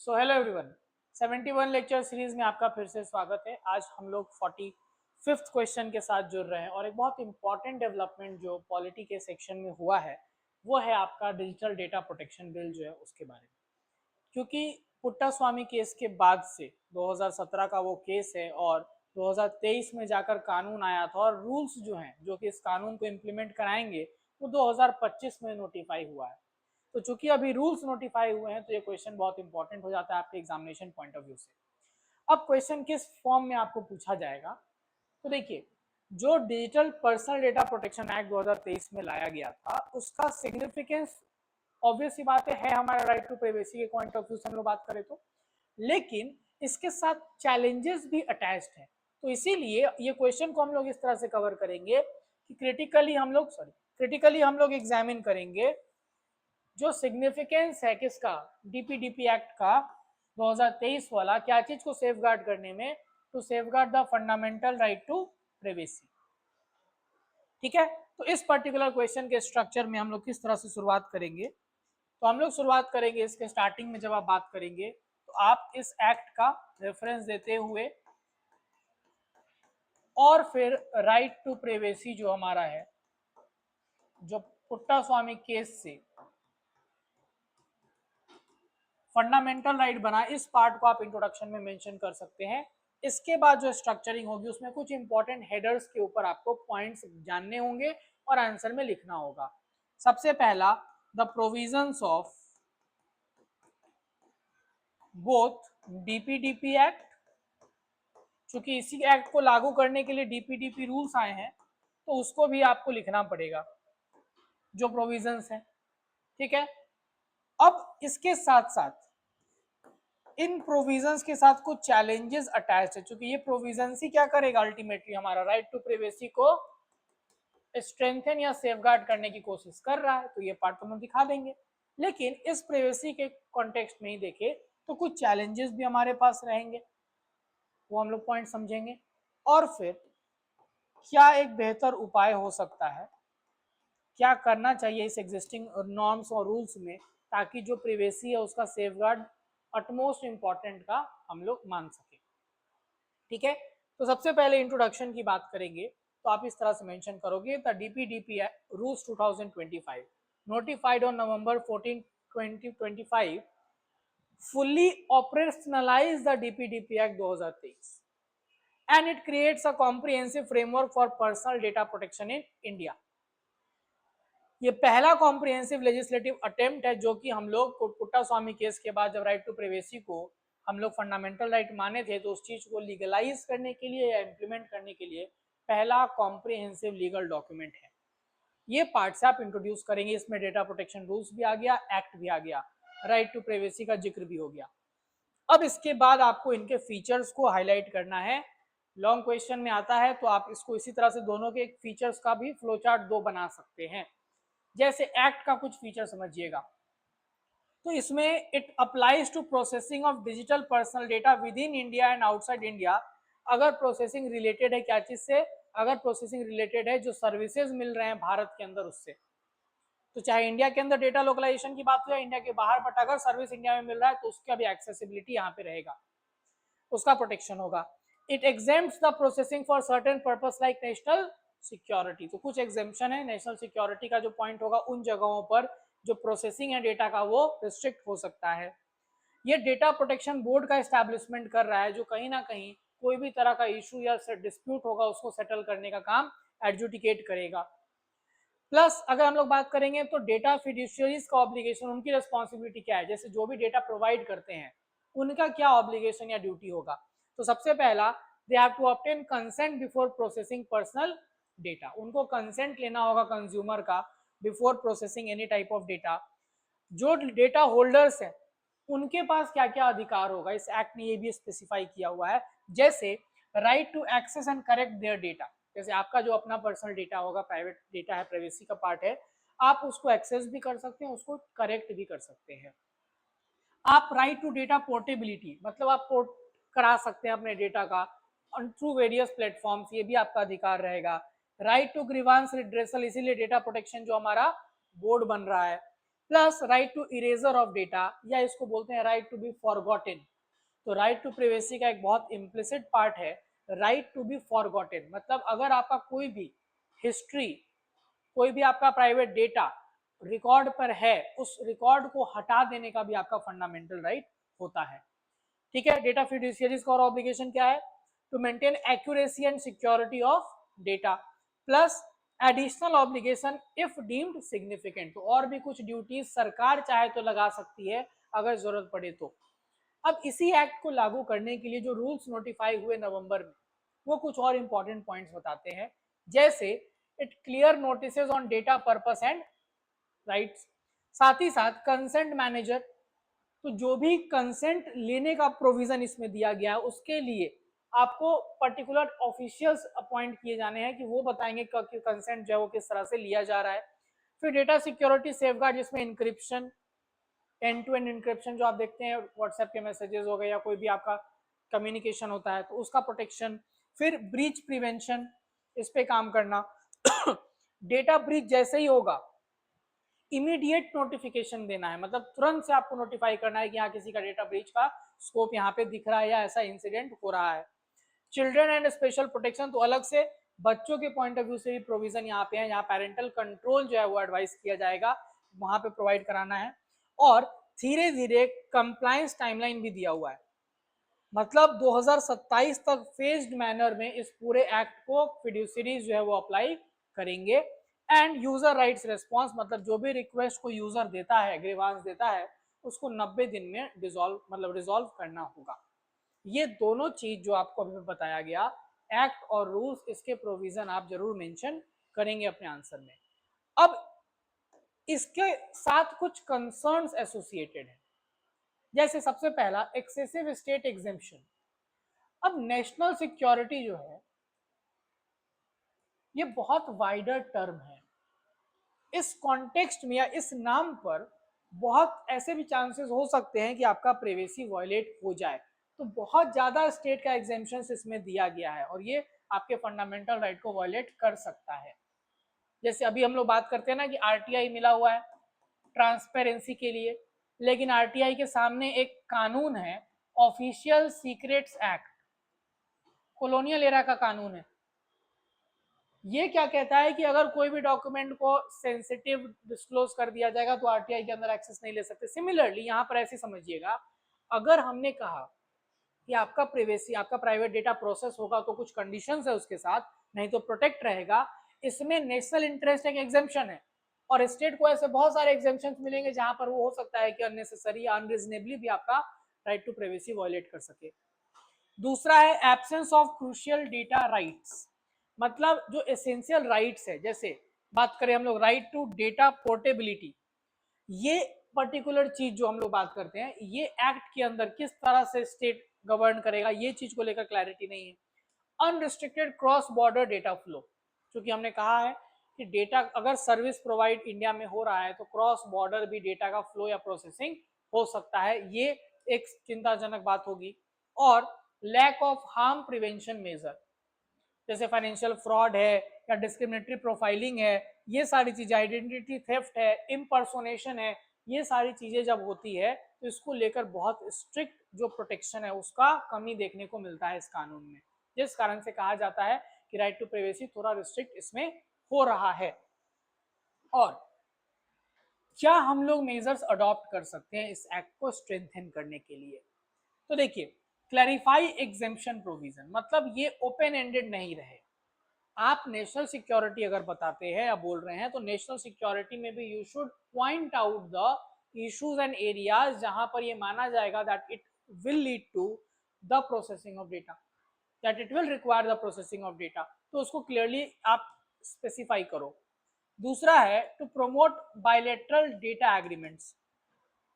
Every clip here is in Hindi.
So hello everyone, 71 lecture series में आपका फिर से स्वागत है। आज हम लोग 45th क्वेश्चन के साथ जुड़ रहे हैं और एक बहुत इंपॉर्टेंट डेवलपमेंट जो पॉलिटी के सेक्शन में हुआ है वो है आपका डिजिटल डेटा प्रोटेक्शन बिल जो है उसके बारे में। क्योंकि पुट्टास्वामी केस के बाद से 2017 का वो केस है और 2023 में जाकर कानून आया था और रूल्स जो हैं जो कि इस कानून को इम्प्लीमेंट कराएंगे वो 2025 में नोटिफाई हुआ है। तो चूंकि अभी रूल्स नोटिफाई हुए हैं तो ये क्वेश्चन बहुत इंपॉर्टेंट हो जाता है आपके एग्जामिनेशन पॉइंट ऑफ व्यू से। अब क्वेश्चन किस फॉर्म में आपको पूछा जाएगा, तो देखिए, जो digital personal data protection act 2023 में लाया गया था उसका सिग्निफिकेंस ऑब्वियस ही बात है हमारा राइट टू प्राइवेसी के पॉइंट ऑफ व्यू से हम लोग बात करें तो, लेकिन इसके साथ चैलेंजेस भी अटैच्ड हैं। तो इसीलिए ये क्वेश्चन को हम लोग इस तरह से कवर करेंगे कि क्रिटिकली हम लोग एग्जामिन करेंगे जो सिग्निफिकेंस है किसका, डीपीडीपी एक्ट का 2023 वाला, क्या चीज को सेफगार्ड करने में, to safeguard the fundamental right to privacy. ठीक है, तो इस पर्टिकुलर क्वेश्चन के स्ट्रक्चर में हम लोग किस तरह से शुरुआत करेंगे, तो हम लोग शुरुआत करेंगे इसके स्टार्टिंग में। जब आप बात करेंगे तो आप इस एक्ट का रेफरेंस देते हुए और फिर राइट टू प्राइवेसी जो हमारा है, जो पुट्टास्वामी केस से फंडामेंटल राइट बना, इस पार्ट को आप इंट्रोडक्शन में मेंशन कर सकते हैं। इसके बाद जो स्ट्रक्चरिंग होगी उसमें कुछ इंपॉर्टेंट हेडर्स के ऊपर आपको पॉइंट्स जानने होंगे और आंसर में लिखना होगा। सबसे पहला, the provisions of both DPDP act, चूंकि इसी एक्ट को लागू करने के लिए डीपीडीपी रूल्स आए हैं तो उसको भी आपको लिखना पड़ेगा, जो प्रोविजंस है। ठीक है, अब इसके साथ साथ इन प्रोविजंस के साथ कुछ चैलेंजेस अटैच है, क्योंकि ये प्रोविजंस ही क्या करेगा, अल्टीमेटली हमारा राइट टू प्राइवेसी को स्ट्रेंथन या सेफगार्ड करने की कोशिश कर रहा है। तो ये पार्ट तो हम दिखा देंगे, लेकिन इस प्राइवेसी के कॉन्टेक्स्ट में ही देखे तो कुछ चैलेंजेस भी हमारे पास रहेंगे, वो हम लोग पॉइंट समझेंगे। और फिर क्या एक बेहतर उपाय हो सकता है, क्या करना चाहिए इस एग्जिस्टिंग नॉर्म्स और रूल्स में, ताकि जो प्राइवेसी है उसका सेफगार्ड अटमोस्ट इंपॉर्टेंट का हम लोग मान सके। ठीक है, तो सबसे पहले इंट्रोडक्शन की बात करेंगे तो आप इस तरह से मेंशन करोगे, the DPDP rules 2025 notified on November 14 2025 fully operationalize the DPDP Act 2023 and it creates a comprehensive framework for personal data protection in India। ये पहला कॉम्प्रिहेंसिव लेजिस्लेटिव अटेम्प्ट है जो कि हम लोग पुट्टास्वामी केस के बाद जब राइट टू प्राइवेसी को हम लोग फंडामेंटल राइट माने थे तो उस चीज को लीगलाइज करने के लिए या इम्प्लीमेंट करने के लिए पहला कॉम्प्रिहेंसिव लीगल डॉक्यूमेंट है। ये पार्ट से आप इंट्रोड्यूस करेंगे, इसमें डेटा प्रोटेक्शन रूल्स भी आ गया, एक्ट भी आ गया, राइट टू प्राइवेसी का जिक्र भी हो गया। अब इसके बाद आपको इनके फीचर्स को हाईलाइट करना है। लॉन्ग क्वेश्चन में आता है तो आप इसको इसी तरह से दोनों के फीचर्स का भी फ्लो चार्ट दो बना सकते हैं। जैसे एक्ट का कुछ फीचर समझिएगा, तो इसमें it applies to processing of digital personal data within India and outside India. अगर प्रोसेसिंग रिलेटेड है क्या चीज से, अगर प्रोसेसिंग रिलेटेड है जो सर्विसेज मिल रहे हैं भारत के अंदर उससे, तो चाहे इंडिया के अंदर डेटा लोकलाइजेशन की बात हो या इंडिया के बाहर, बट अगर सर्विस इंडिया में मिल रहा है तो उसका भी एक्सेसिबिलिटी यहाँ पे रहेगा, उसका प्रोटेक्शन होगा। It exempts the processing for certain purpose like national security, तो कुछ एग्जेम्पशन है, नेशनल सिक्योरिटी का जो पॉइंट होगा उन जगहों पर जो प्रोसेसिंग है डेटा का वो रिस्ट्रिक्ट हो सकता है। ये डेटा प्रोटेक्शन बोर्ड का एस्टैब्लिशमेंट कर रहा है जो कहीं ना कहीं कोई भी तरह का इशू या डिस्प्यूट होगा उसको सेटल करने का काम एडजुडिकेट करेगा। प्लस अगर हम लोग बात करेंगे तो डेटा फिड्यूशियरीज का ऑब्लिगेशन, उनकी रिस्पॉन्सिबिलिटी क्या है, जैसे जो भी डेटा प्रोवाइड करते हैं उनका क्या ऑब्लिगेशन या ड्यूटी होगा। तो सबसे पहला, they have to obtain consent before processing personal data, उनको कंसेंट लेना होगा कंज्यूमर का before processing any type of data. जो डेटा होल्डर्स हैं उनके पास क्या क्या अधिकार होगा, इस एक्ट ने ये भी स्पेसिफाई किया हुआ है, जैसे right to access and correct their data, जैसे आपका जो अपना पर्सनल डेटा होगा, प्राइवेट डेटा है, प्राइवेसी का पार्ट है, आप उसको एक्सेस भी कर सकते हैं, उसको करेक्ट भी कर सकते हैं। आप राइट टू डेटा पोर्टेबिलिटी, मतलब आप पोर्ट करा सकते हैं अपने डेटा का थ्रू वेरियस प्लेटफॉर्म्स, ये भी आपका अधिकार रहेगा। राइट टू ग्रीवांस रिड्रेसल, इसीलिए डेटा प्रोटेक्शन जो हमारा बोर्ड बन रहा है, plus right to erasure of data, या इसको बोलते हैं राइट टू बी फॉरगॉटन। तो राइट टू प्राइवेसी का एक बहुत इम्प्लिसिट पार्ट है राइट टू बी फॉरगॉटन, मतलब अगर आपका कोई भी हिस्ट्री, कोई भी आपका प्राइवेट डेटा रिकॉर्ड पर है, उस रिकॉर्ड को हटा देने का भी आपका फंडामेंटल राइट होता है। ठीक है, डेटा फिड्यूशियरीज का और ऑब्लिगेशन क्या है? To maintain accuracy and security of data, plus additional obligation if deemed significant. तो और भी कुछ ड्यूटीज सरकार चाहे तो लगा सकती है अगर जरूरत पड़े तो। अब इसी एक्ट को लागू करने के लिए जो रूल्स नोटिफाई हुए नवंबर में, वो कुछ और इंपॉर्टेंट पॉइंट्स बताते हैं, जैसे it clear notices on data purpose and rights, साथ ही साथ कंसेंट मैनेजर, तो जो भी कंसेंट लेने का प्रोविजन इसमें दिया गया है उसके लिए आपको पर्टिकुलर ऑफिशियल्स अपॉइंट किए जाने हैं कि वो बताएंगे कि कंसेंट जो है वो किस तरह से लिया जा रहा है। फिर डेटा सिक्योरिटी सेफगार्ड, जिसमें encryption, end to end encryption जो आप देखते हैं व्हाट्सएप के मैसेजेस हो गए या कोई भी आपका कम्युनिकेशन होता है तो उसका प्रोटेक्शन। फिर ब्रीच प्रिवेंशन, इस पे काम करना। डेटा ब्रीच जैसे ही होगा इमीडिएट नोटिफिकेशन देना है, मतलब तुरंत से आपको नोटिफाई करना है कि यहाँ किसी का डेटा ब्रीच का स्कोप यहाँ पे दिख रहा है या ऐसा इंसिडेंट हो रहा है। चिल्ड्रन एंड स्पेशल प्रोटेक्शन, तो अलग से बच्चों के पॉइंट ऑफ व्यू से भी प्रोविजन यहाँ पे है, यहाँ पेरेंटल कंट्रोल जो है वो एडवाइस किया जाएगा, वहां पे प्रोवाइड कराना है। और धीरे धीरे कंप्लायंस टाइमलाइन भी दिया हुआ है, मतलब 2027 तक फेज्ड मैनर में इस पूरे एक्ट को फिड्यूसरीज जो है वो अप्लाई करेंगे। एंड यूजर राइट्स रेस्पॉन्स, मतलब जो भी रिक्वेस्ट को यूजर देता है, ग्रीवांस देता है, उसको 90 दिन में डिसॉल्व मतलब रिजॉल्व करना होगा। ये दोनों चीज जो आपको अभी बताया गया, एक्ट और रूल्स, इसके प्रोविजन आप जरूर मेंशन करेंगे अपने आंसर में। अब इसके साथ कुछ कंसर्न्स एसोसिएटेड हैं, जैसे सबसे पहला एक्सेसिव स्टेट एग्जेम्पशन। अब नेशनल सिक्योरिटी जो है ये बहुत वाइडर टर्म है, इस कॉन्टेक्स्ट में या इस नाम पर बहुत ऐसे भी चांसेस हो सकते हैं कि आपका प्राइवेसी वायलेट हो जाए, तो बहुत ज्यादा स्टेट का एग्जेम्पशन इसमें दिया गया है और ये आपके फंडामेंटल राइट को वायलेट कर सकता है। जैसे अभी हम लोग बात करते हैं ना कि आरटीआई मिला हुआ है ट्रांसपेरेंसी के लिए, लेकिन आरटीआई के सामने एक कानून है official secrets act, colonial era का कानून है। ये क्या कहता है कि अगर कोई भी डॉक्यूमेंट को सेंसिटिव डिस्क्लोज कर दिया जाएगा तो आरटीआई के अंदर एक्सेस नहीं ले सकते। सिमिलरली यहाँ पर ऐसे समझिएगा, अगर हमने कहा कि आपका प्राइवेसी, आपका प्राइवेट डेटा प्रोसेस होगा तो कुछ कंडीशंस है उसके साथ, नहीं तो प्रोटेक्ट रहेगा, इसमें नेशनल इंटरेस्ट एक एग्जेम्पशन है और स्टेट को ऐसे बहुत सारे एग्जेम्पशन मिलेंगे जहां पर वो हो सकता है कि अननेसेसरी या अनरीजनेबली भी आपका राइट टू प्राइवेसी वायलेट कर सके। दूसरा है absence of crucial data rights, मतलब जो एसेंशियल राइट्स है, जैसे बात करें हम लोग राइट टू डेटा पोर्टेबिलिटी, ये पर्टिकुलर चीज जो हम लोग बात करते हैं ये एक्ट के अंदर किस तरह से स्टेट गवर्न करेगा ये चीज को लेकर क्लैरिटी नहीं है। Unrestricted cross border data flow, क्योंकि हमने कहा है कि डेटा अगर सर्विस प्रोवाइड इंडिया में हो रहा है तो क्रॉस बॉर्डर भी डेटा का फ्लो या प्रोसेसिंग हो सकता है, ये एक चिंताजनक बात होगी। और lack of harm prevention measure, जैसे फाइनेंशियल फ्रॉड है या डिस्क्रिमिनेटरी प्रोफाइलिंग है, ये सारी चीजें, आइडेंटिटी थेफ्ट है, इम्पर्सोनेशन है, ये सारी चीजें जब होती है तो इसको लेकर बहुत स्ट्रिक्ट जो प्रोटेक्शन है उसका कमी देखने को मिलता है इस कानून में, जिस कारण से कहा जाता है कि राइट टू प्राइवेसी थोड़ा रिस्ट्रिक्ट इसमें हो रहा है। और क्या हम लोग मेजर्स अडॉप्ट कर सकते हैं इस एक्ट को स्ट्रेंथन करने के लिए? तो देखिए, क्लैरिफाई एग्जेम्पशन प्रोविजन, मतलब ये ओपन एंडेड नहीं रहे। आप नेशनल सिक्योरिटी अगर बताते हैं या बोल रहे हैं तो नेशनल सिक्योरिटी में भी you should point out the issues and areas जहां पर ये माना जाएगा that it will lead to the processing of data, that it will require the processing of data, तो उसको क्लियरली आप स्पेसिफाई करो। दूसरा है to promote bilateral data agreements,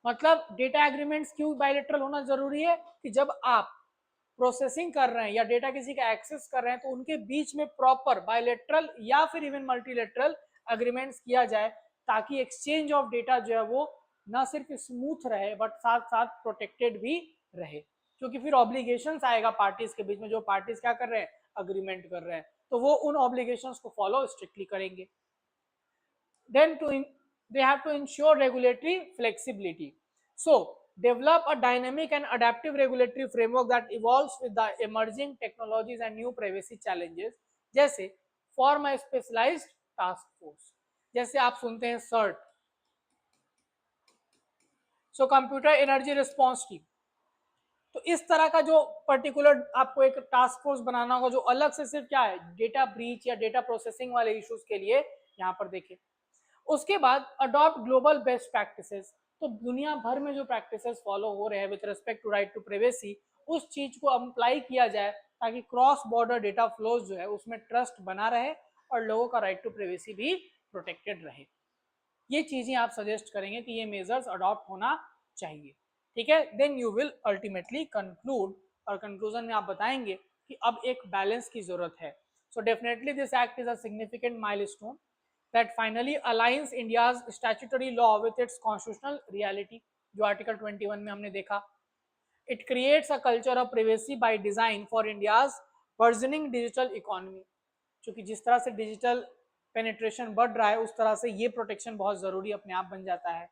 मतलब डेटा एग्रीमेंट्स क्यों बायलेटरल होना जरूरी है कि जब आप प्रोसेसिंग कर रहे हैं या डेटा किसी का एक्सेस कर रहे हैं तो उनके बीच में प्रॉपर बायलेटरल या फिर इवन मल्टीलेटरल अग्रीमेंट्स किया जाए, ताकि एक्सचेंज ऑफ डेटा जो है वो ना सिर्फ स्मूथ रहे बट साथ साथ प्रोटेक्टेड भी रहे, क्योंकि फिर ऑब्लिगेशंस आएगा पार्टीज के बीच में, जो पार्टीज क्या कर रहे हैं, अग्रीमेंट कर रहे हैं, तो वो उन ऑब्लिगेशंस को फॉलो स्ट्रिक्टली करेंगे। Then to they have to ensure regulatory flexibility. So develop a dynamic and adaptive regulatory framework that evolves with the emerging technologies and new privacy challenges. जैसे form a specialized task force, जैसे आप सुनते हैं CERT, so computer energy response team, तो इस तरह का जो पर्टिकुलर आपको एक टास्क फोर्स बनाना होगा जो अलग से सिर्फ क्या है डेटा ब्रीच या डेटा प्रोसेसिंग वाले इश्यूज के लिए यहाँ पर देखें। उसके बाद अडॉप्ट ग्लोबल बेस्ट प्रैक्टिसेस, तो दुनिया भर में जो प्रैक्टिसेस फॉलो हो रहे हैं with respect to right to privacy, उस चीज को अप्लाई किया जाए ताकि क्रॉस बॉर्डर डेटा फ्लोज जो है उसमें ट्रस्ट बना रहे और लोगों का राइट टू प्राइवेसी भी प्रोटेक्टेड रहे। ये चीजें आप सजेस्ट करेंगे कि ये मेजर्स अडॉप्ट होना चाहिए, ठीक है। Then you will ultimately conclude, और कंक्लूजन में आप बताएंगे कि अब एक बैलेंस की जरूरत है। So definitely this act is a significant milestone that finally aligns India's statutory law with its constitutional reality, जो आर्टिकल 21 में हमने देखा। It creates a culture of privacy by design for India's burgeoning digital economy, क्योंकि जिस तरह से डिजिटल पेनिट्रेशन बढ़ रहा है उस तरह से ये प्रोटेक्शन बहुत जरूरी अपने आप बन जाता है।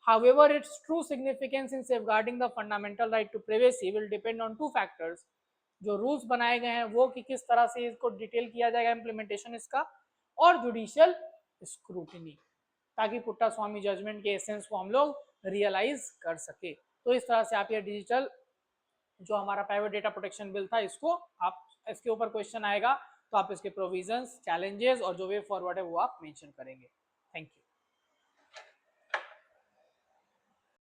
However, its true significance in safeguarding the fundamental right to privacy will depend on two factors, जो रूल्स बनाए गए हैं वो कि किस तरह से इसको डिटेल किया जाएगा इम्प्लीमेंटेशन इसका, और जुडिशियल स्क्रूटिनी, ताकि पुट्टा स्वामी जजमेंट के एसेंस को हम लोग रियलाइज कर सके। तो इस तरह से आप ये डिजिटल जो हमारा प्राइवेट डेटा प्रोटेक्शन बिल था इसको आप, इसके ऊपर क्वेश्चन आएगा तो आप इसके प्रोविजंस, चैलेंजेस और जो वे फॉरवर्ड है वो आप मेंशन करेंगे।